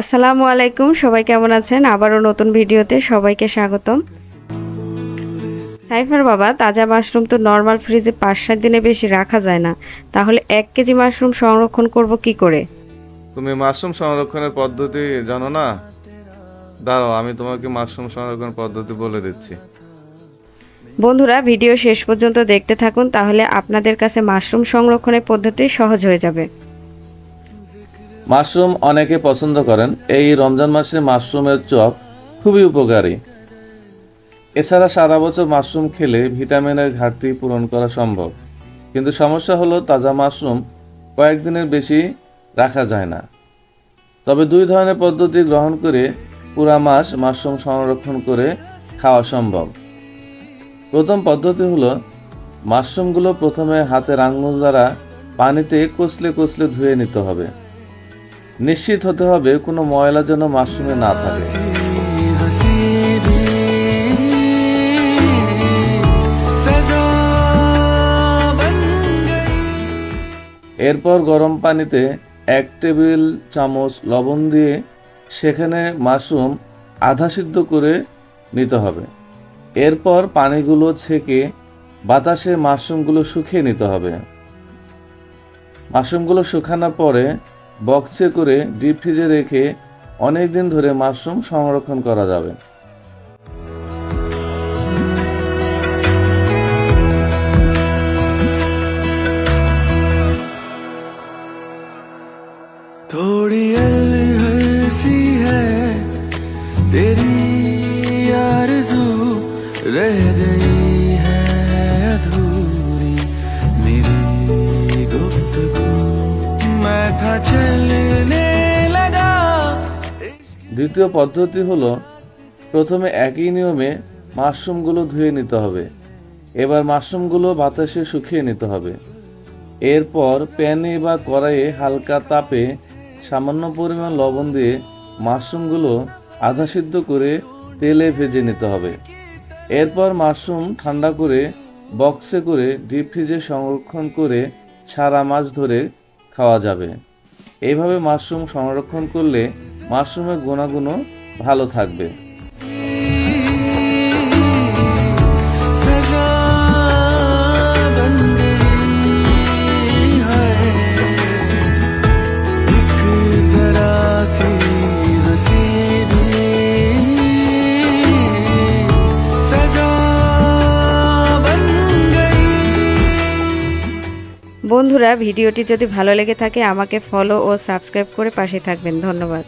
আসসালামু আলাইকুম, সবাই কেমন আছেন? আবারও নতুন ভিডিওতে সবাইকে স্বাগতম। সাইফার বাবা, তাজা মাশরুম তো নর্মাল ফ্রিজে ৫-৭ দিনে বেশি রাখা যায় না, তাহলে ১ কেজি মাশরুম সংরক্ষণ করব কি করে? তুমি মাশরুম সংরক্ষণের পদ্ধতি জানো না? দাঁড়াও, আমি তোমাকে মাশরুম সংরক্ষণ পদ্ধতি বলে দিচ্ছি। বন্ধুরা, ভিডিও শেষ পর্যন্ত দেখতে থাকুন, তাহলে আপনাদের কাছে মাশরুম সংরক্ষণের পদ্ধতি সহজ হয়ে যাবে। মাশরুম অনেকে পছন্দ করেন। এই রমজান মাসে মাশরুমের চপ খুবই উপকারী। এছাড়া সারা বছর মাশরুম খেলে ভিটামিনের ঘাটতি পূরণ করা সম্ভব। কিন্তু সমস্যা হলো তাজা মাশরুম কয়েকদিনের বেশি রাখা যায় না। তবে 2 ধরনের পদ্ধতি গ্রহণ করে পুরা মাস মাশরুম সংরক্ষণ করে খাওয়া সম্ভব। প্রথম পদ্ধতি হলো মাশরুমগুলো প্রথমে হাতের আঙুল দ্বারা পানিতে কষলে কষলে ধুয়ে নিতে হবে। নিশ্চিত হতে হবে কোনো ময়লা যেন মাশরুমে না থাকে। এরপর গরম পানিতে 1 টেবিল চামচ লবণ দিয়ে সেখানে মাশরুম আধা সিদ্ধ করে নিতে হবে। এরপর পানিগুলো ছেঁকে বাতাসে মাশরুমগুলো শুকিয়ে নিতে হবে। মাশরুমগুলো শুকানোর পরে বক্সে করে ডিপ ফ্রিজে রেখে অনেক দিন ধরে মাশরুম সংরক্ষণ করা যাবে। थोड़ी अलहसी है तेरी आरज़ू रह गई है अधूरी मेरी गुफ्तगू मैं था चलने लगा। দ্বিতীয় পদ্ধতি হলো প্রথমে একই নিয়মে মাশরুমগুলো ধুয়ে নিতে হবে। এবার মাশরুমগুলো বাতাসে শুকিয়ে নিতে হবে। এরপর প্যানে বা কড়াইয়ে হালকা তাপে সামান্য পরিমাণ লবণ দিয়ে মাশরুমগুলো আধা সিদ্ধ করে তেলে ভেজে নিতে হবে। এরপর মাশরুম ঠান্ডা করে বক্সে করে ডিপ ফ্রিজে সংরক্ষণ করে সারা মাস ধরে খাওয়া যাবে। এইভাবে মাশরুম সংরক্ষণ করলে মাশরুমের গুণাগুণও ভালো থাকবে। বন্ধুরা, ভিডিওটি যদি ভালো লেগে থাকে আমাকে ফলো ও সাবস্ক্রাইব করে পাশে থাকবেন। ধন্যবাদ।